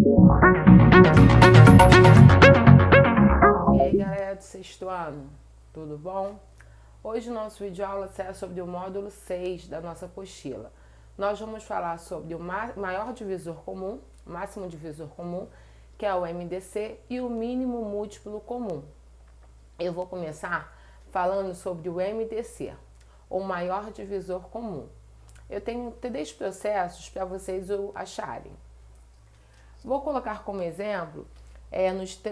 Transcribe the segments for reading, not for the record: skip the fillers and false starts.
E aí, galera do sexto ano, tudo bom? Hoje o nosso vídeo aula será sobre o módulo 6 da nossa apostila. Nós vamos falar sobre o maior divisor comum, máximo divisor comum, que é o MDC, e o mínimo múltiplo comum. Eu vou começar falando sobre o MDC, o maior divisor comum. Eu tenho 3 processos para vocês acharem. Vou colocar como exemplo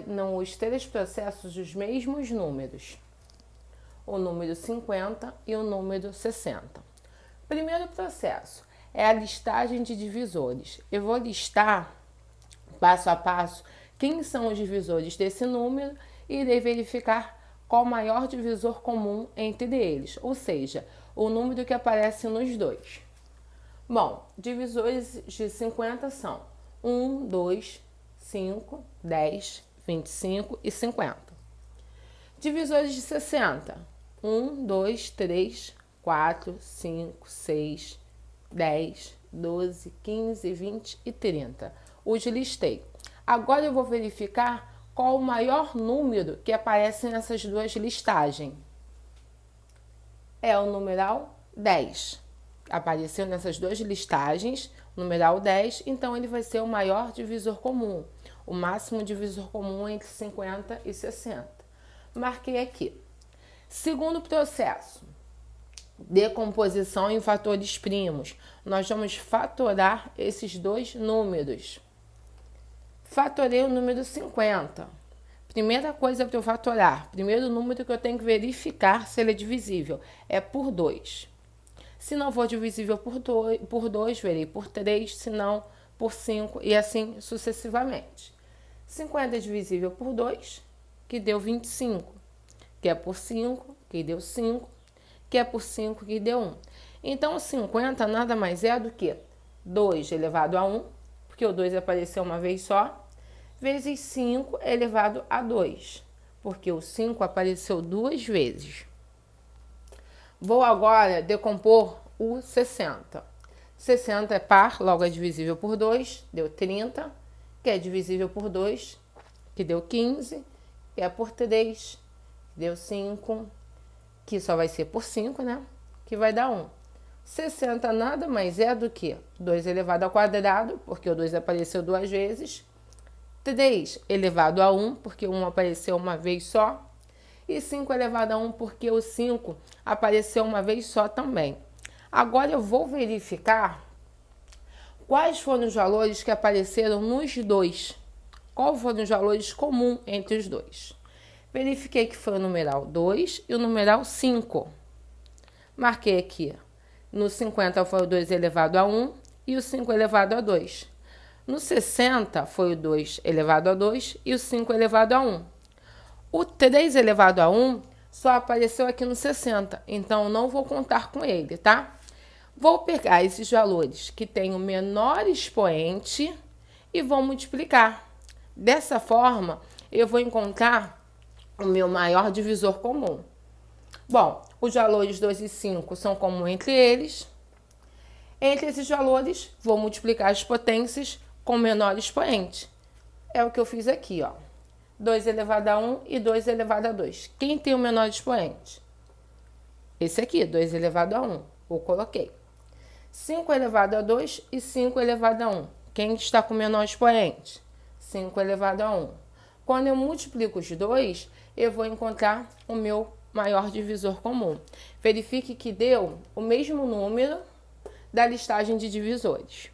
nos 3 processos os mesmos números, o número 50 e o número 60. Primeiro processo é a listagem de divisores. Eu vou listar passo a passo quem são os divisores desse número e irei verificar qual o maior divisor comum entre eles, ou seja, o número que aparece nos dois. Bom, divisores de 50 são 1, 2, 5, 10, 25 e 50. Divisores de 60, 1, 2, 3, 4, 5, 6, 10, 12, 15, 20 e 30. Os listei. Agora eu vou verificar qual o maior número que aparece nessas duas listagens. É o numeral 10. Apareceu nessas duas listagens, o numeral 10, então ele vai ser o maior divisor comum, o máximo divisor comum entre 50 e 60. Marquei aqui. Segundo processo, decomposição em fatores primos. Nós vamos fatorar esses dois números. Fatorei o número 50. Primeira coisa para eu fatorar, primeiro número que eu tenho que verificar se ele é divisível, é por 2. Se não for divisível por 2, verei por 3, se não por 5 e assim sucessivamente. 50 é divisível por 2, que deu 25, que é por 5, que deu 5, que é por 5, que deu 1. Então, 50 nada mais é do que 2 elevado a 1, porque o 2 apareceu uma vez só, vezes 5 elevado a 2, porque o 5 apareceu 2 vezes. Vou agora decompor o 60. 60 é par, logo é divisível por 2, deu 30, que é divisível por 2, que deu 15, que é por 3, que deu 5, que só vai ser por 5, né? Que vai dar 1. 60 nada mais é do que 2 elevado ao quadrado, porque o 2 apareceu 2 vezes, 3 elevado a 1, porque o 1 apareceu uma vez só, e 5 elevado a 1, porque o 5 apareceu uma vez só também. Agora eu vou verificar quais foram os valores que apareceram nos dois. Quais foram os valores comuns entre os dois. Verifiquei que foi o numeral 2 e o numeral 5. Marquei aqui. No 50 foi o 2 elevado a 1 e o 5 elevado a 2. No 60 foi o 2 elevado a 2 e o 5 elevado a 1. O 3 elevado a 1 só apareceu aqui no 60, então não vou contar com ele, tá? Vou pegar esses valores que têm o menor expoente e vou multiplicar. Dessa forma, eu vou encontrar o meu maior divisor comum. Bom, os valores 2 e 5 são comuns entre eles. Entre esses valores, vou multiplicar as potências com o menor expoente. É o que eu fiz aqui, ó. 2 elevado a 1 e 2 elevado a 2. Quem tem o menor expoente? Esse aqui, 2 elevado a 1. Eu coloquei. 5 elevado a 2 e 5 elevado a 1. Quem está com o menor expoente? 5 elevado a 1. Quando eu multiplico os dois, eu vou encontrar o meu maior divisor comum. Verifique que deu o mesmo número da listagem de divisores.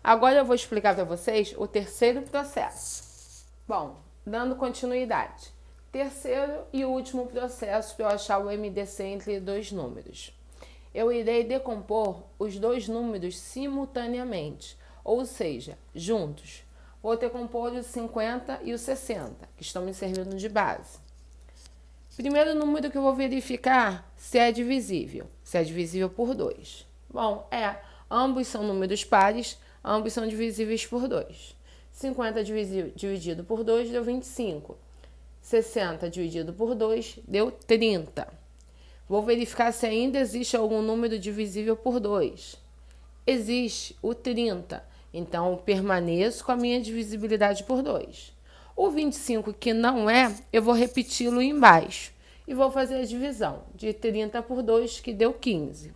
Agora eu vou explicar para vocês o terceiro processo. Bom, dando continuidade. Terceiro e último processo para eu achar o MDC entre dois números. Eu irei decompor os dois números simultaneamente, ou seja, juntos. Vou decompor o 50 e o 60, que estão me servindo de base. Primeiro número que eu vou verificar se é divisível. Se é divisível por 2. Bom, ambos são números pares, ambos são divisíveis por 2. 50 dividido por 2 deu 25. 60 dividido por 2 deu 30. Vou verificar se ainda existe algum número divisível por 2. Existe o 30, Então, eu permaneço com a minha divisibilidade por 2. O 25, que não é, eu vou repeti-lo embaixo. E vou fazer a divisão de 30 por 2, que deu 15.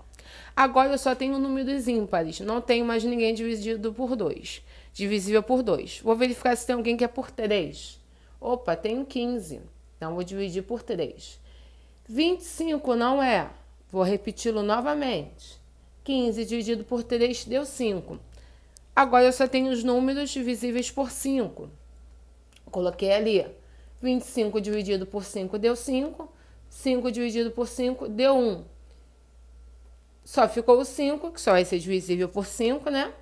Agora, eu só tenho números ímpares. Não tenho mais ninguém dividido por 2. Divisível por 2. Vou verificar se tem alguém que é por 3. Opa, tenho 15. Então, vou dividir por 3. 25 não é. Vou repeti-lo novamente. 15 dividido por 3 deu 5. Agora, eu só tenho os números divisíveis por 5. Coloquei ali. 25 dividido por 5 deu 5. 5 dividido por 5 deu 1. Só ficou o 5, que só vai ser divisível por 5, né?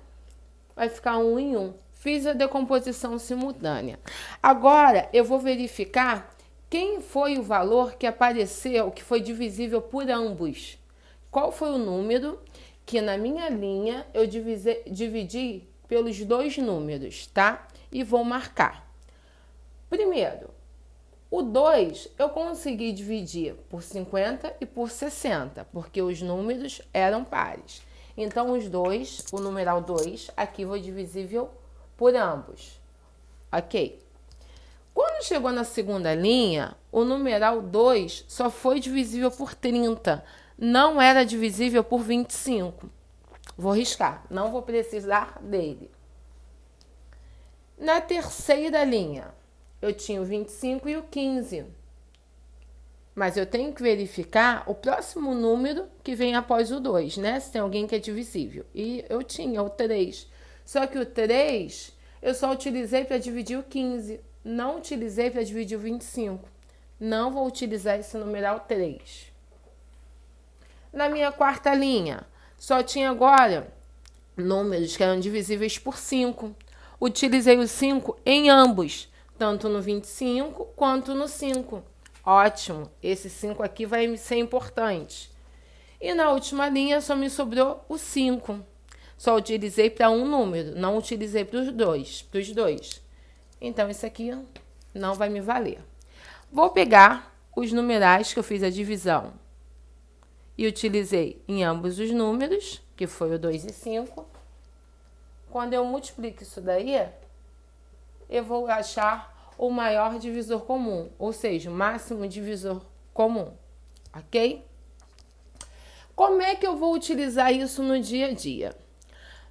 Vai ficar 1 em 1. Fiz a decomposição simultânea. Agora, eu vou verificar quem foi o valor que apareceu, que foi divisível por ambos. Qual foi o número que na minha linha eu dividi pelos dois números, tá? E vou marcar. Primeiro, o 2 eu consegui dividir por 50 e por 60, porque os números eram pares. Então, os dois, o numeral 2, aqui foi divisível por ambos. Ok? Quando chegou na segunda linha, o numeral 2 só foi divisível por 30, não era divisível por 25. Vou riscar, não vou precisar dele. Na terceira linha, eu tinha o 25 e o 15. Mas eu tenho que verificar o próximo número que vem após o 2, né? Se tem alguém que é divisível. E eu tinha o 3. Só que o 3 eu só utilizei para dividir o 15. Não utilizei para dividir o 25. Não vou utilizar esse numeral 3. Na minha quarta linha, só tinha agora números que eram divisíveis por 5. Utilizei o 5 em ambos, tanto no 25 quanto no 5. Ótimo, esse 5 aqui vai ser importante. E na última linha só me sobrou o 5. Só utilizei para um número, não utilizei para os dois. Então, isso aqui não vai me valer. Vou pegar os numerais que eu fiz a divisão e utilizei em ambos os números, que foi o 2 e 5. Quando eu multiplico isso daí, eu vou achar o maior divisor comum, ou seja, o máximo divisor comum, ok? Como é que eu vou utilizar isso no dia a dia?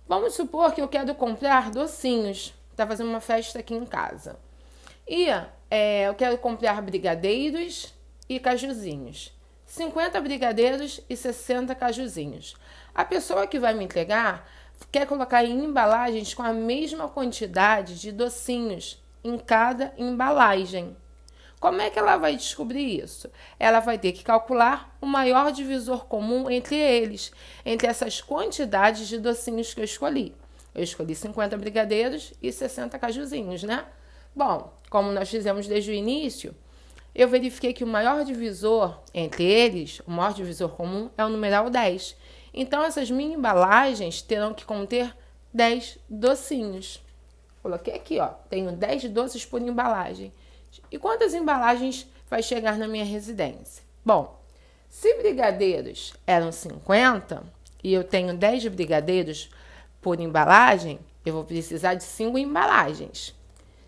Vamos supor que eu quero comprar docinhos, tá fazendo uma festa aqui em casa. E eu quero comprar brigadeiros e cajuzinhos. 50 brigadeiros e 60 cajuzinhos. A pessoa que vai me entregar quer colocar em embalagens com a mesma quantidade de docinhos em cada embalagem. Como é que ela vai descobrir isso? Ela vai ter que calcular o maior divisor comum entre eles, entre essas quantidades de docinhos que eu escolhi. Eu escolhi 50 brigadeiros e 60 cajuzinhos, né? Bom, como nós fizemos desde o início, eu verifiquei que o maior divisor entre eles, o maior divisor comum, é o numeral 10. Então, essas mini embalagens terão que conter 10 docinhos. Coloquei aqui, ó, tenho 10 doces por embalagem. E quantas embalagens vai chegar na minha residência? Bom, se brigadeiros eram 50 e eu tenho 10 brigadeiros por embalagem, eu vou precisar de 5 embalagens.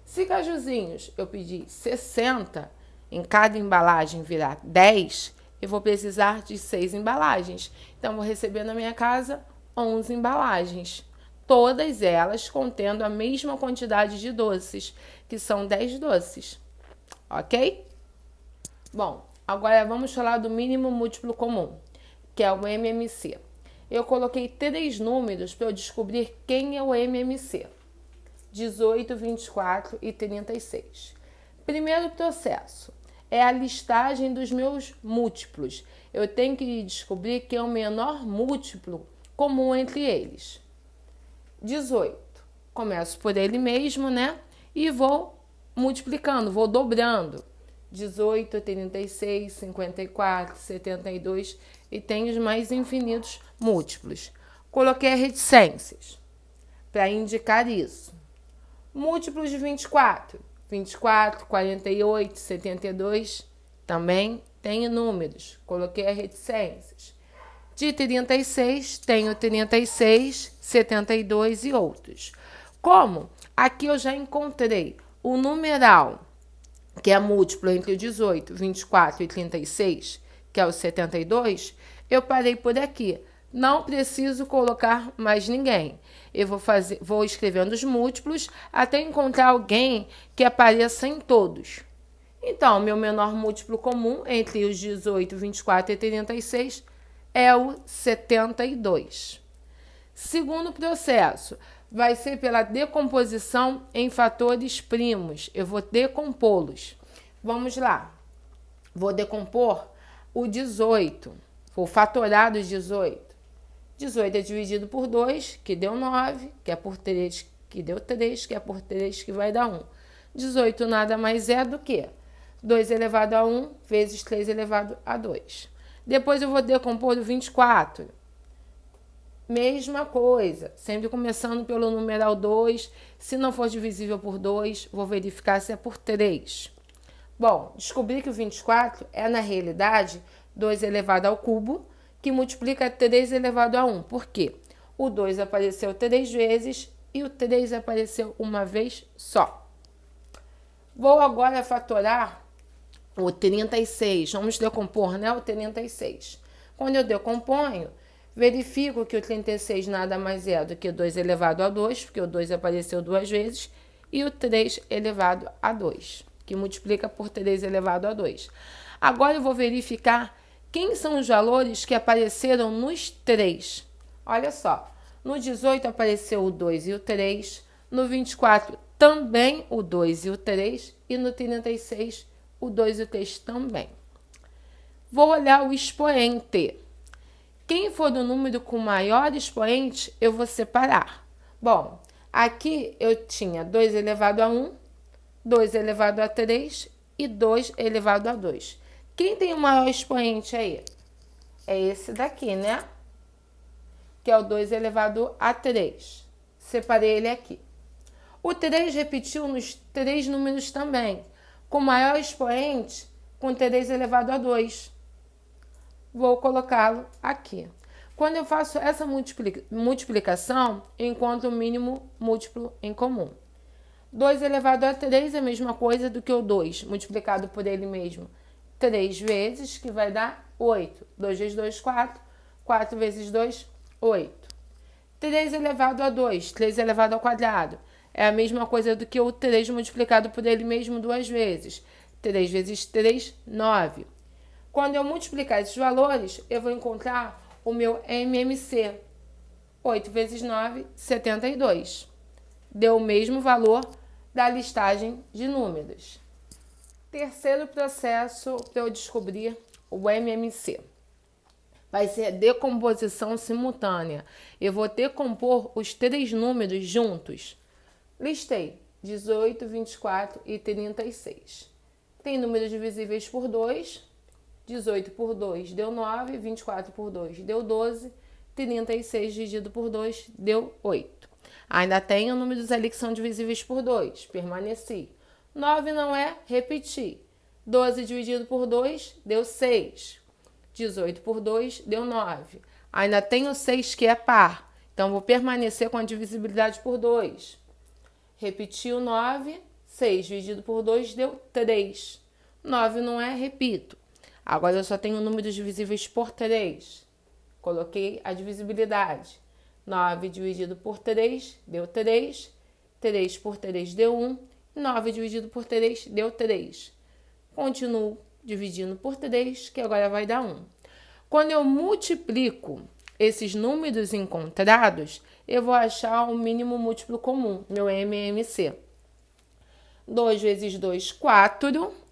Se cajuzinhos eu pedir 60, em cada embalagem virar 10, eu vou precisar de 6 embalagens. Então, vou receber na minha casa 11 embalagens. Todas elas contendo a mesma quantidade de doces, que são 10 doces. Ok? Bom, agora vamos falar do mínimo múltiplo comum, que é o MMC. Eu coloquei 3 números para eu descobrir quem é o MMC. 18, 24 e 36. Primeiro processo é a listagem dos meus múltiplos. Eu tenho que descobrir quem é o menor múltiplo comum entre eles. 18. Começo por ele mesmo, né? E vou multiplicando, vou dobrando. 18, 36, 54, 72 e tenho os mais infinitos múltiplos. Coloquei reticências para indicar isso. Múltiplos de 24. 24, 48, 72 também tenho números. Coloquei reticências. De 36, tenho 36, 72 e outros. Como aqui eu já encontrei o numeral, que é múltiplo entre o 18, 24 e 36, que é o 72, eu parei por aqui. Não preciso colocar mais ninguém. Eu vou escrevendo os múltiplos até encontrar alguém que apareça em todos. Então, meu menor múltiplo comum entre os 18, 24 e 36 é o 72. Segundo processo, vai ser pela decomposição em fatores primos. Eu vou decompô-los. Vamos lá. Vou decompor o 18. Vou fatorar do 18. 18 é dividido por 2, que deu 9, que é por 3, que deu 3, que é por 3, que vai dar 1. 18 nada mais é do que 2 elevado a 1 vezes 3 elevado a 2. Depois eu vou decompor o 24. Mesma coisa, sempre começando pelo numeral 2. Se não for divisível por 2, vou verificar se é por 3. Bom, descobri que o 24 é, na realidade, 2 elevado ao cubo, que multiplica 3 elevado a 1. Por quê? O 2 apareceu 3 vezes e o 3 apareceu uma vez só. Vou agora fatorar o 36. Vamos decompor, né? O 36. Quando eu decomponho, verifico que o 36 nada mais é do que 2 elevado a 2, porque o 2 apareceu 2 vezes, e o 3 elevado a 2, que multiplica por 3 elevado a 2. Agora eu vou verificar quem são os valores que apareceram nos 3. Olha só, no 18 apareceu o 2 e o 3, no 24 também o 2 e o 3, e no 36 o 2 e o 3 também. Vou olhar o expoente. Quem for do número com maior expoente, eu vou separar. Bom, aqui eu tinha 2 elevado a 1, 2 elevado a 3 e 2 elevado a 2. Quem tem o maior expoente aí? É esse daqui, né? Que é o 2 elevado a 3. Separei ele aqui. O 3 repetiu nos 3 números também, com maior expoente com 3 elevado a 2. Vou colocá-lo aqui. Quando eu faço essa multiplicação, eu encontro o mínimo múltiplo em comum. 2 elevado a 3 é a mesma coisa do que o 2 multiplicado por ele mesmo 3 vezes, que vai dar 8. 2 vezes 2, 4. 4 vezes 2, 8. 3 elevado a 2, 3 elevado ao quadrado. É a mesma coisa do que o 3 multiplicado por ele mesmo 2 vezes. 3 vezes 3, 9. Quando eu multiplicar esses valores, eu vou encontrar o meu MMC. 8 vezes 9, 72. Deu o mesmo valor da listagem de números. Terceiro processo para eu descobrir o MMC. Vai ser a decomposição simultânea. Eu vou decompor os 3 números juntos. Listei 18, 24 e 36. Tem números divisíveis por 2. 18 por 2 deu 9, 24 por 2 deu 12, 36 dividido por 2 deu 8. Ainda tenho números ali que são divisíveis por 2, permaneci. 9 não é, repeti. 12 dividido por 2 deu 6. 18 por 2 deu 9. Ainda tenho 6 que é par, então vou permanecer com a divisibilidade por 2. Repeti o 9, 6 dividido por 2 deu 3. 9 não é, repito. Agora eu só tenho números divisíveis por 3. Coloquei a divisibilidade. 9 dividido por 3 deu 3. 3 por 3 deu 1. 9 dividido por 3 deu 3. Continuo dividindo por 3, que agora vai dar 1. Quando eu multiplico esses números encontrados, eu vou achar o mínimo múltiplo comum, meu MMC. 2 vezes 2, 4.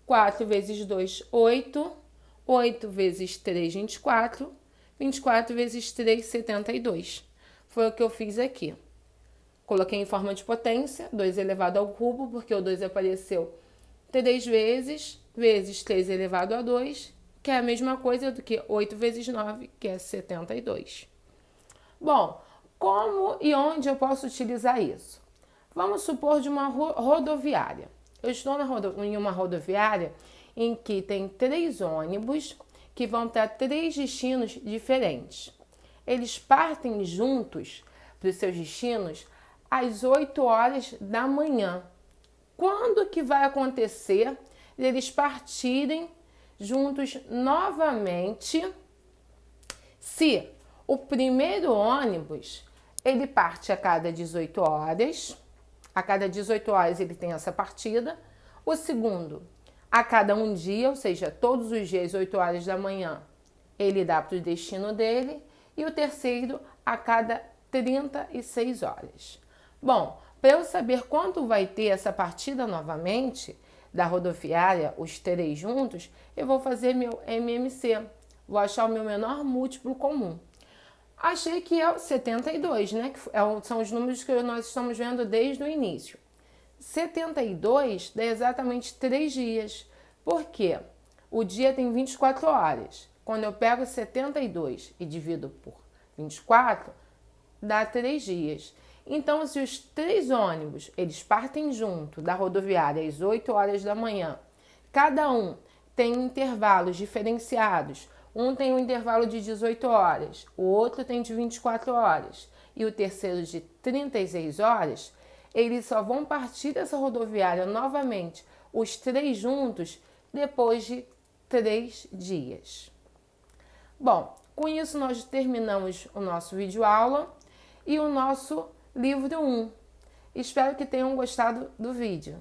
4 vezes 2, 8. 8 vezes 3, 24. 24 vezes 3, 72. Foi o que eu fiz aqui. Coloquei em forma de potência, 2 elevado ao cubo, porque o 2 apareceu 3 vezes 3 elevado a 2, que é a mesma coisa do que 8 vezes 9, que é 72. Bom, como e onde eu posso utilizar isso? Vamos supor de uma rodoviária. Eu estou em uma rodoviária em que tem 3 ônibus que que vão para 3 destinos diferentes. Eles partem juntos para os seus destinos às 8 horas da manhã. Quando que vai acontecer eles partirem juntos novamente? Se o primeiro ônibus ele parte a cada 18 horas, a cada 18 horas ele tem essa partida. O segundo, a cada um dia, ou seja, todos os dias, 8 horas da manhã, ele dá para o destino dele. E o terceiro, a cada 36 horas. Bom, para eu saber quanto vai ter essa partida novamente da rodoviária, os 3 juntos, eu vou fazer meu MMC. Vou achar o meu menor múltiplo comum. Achei que é o 72, né? Que são os números que nós estamos vendo desde o início. 72 dá exatamente 3 dias. Por quê? O dia tem 24 horas. Quando eu pego 72 e divido por 24, dá 3 dias. Então, se os 3 ônibus eles partem junto da rodoviária às 8 horas da manhã, cada um tem intervalos diferenciados. Um tem um intervalo de 18 horas, o outro tem de 24 horas e o terceiro de 36 horas, eles só vão partir dessa rodoviária novamente, os 3 juntos, depois de 3 dias. Bom, com isso nós terminamos o nosso vídeo aula e o nosso livro 1. Espero que tenham gostado do vídeo.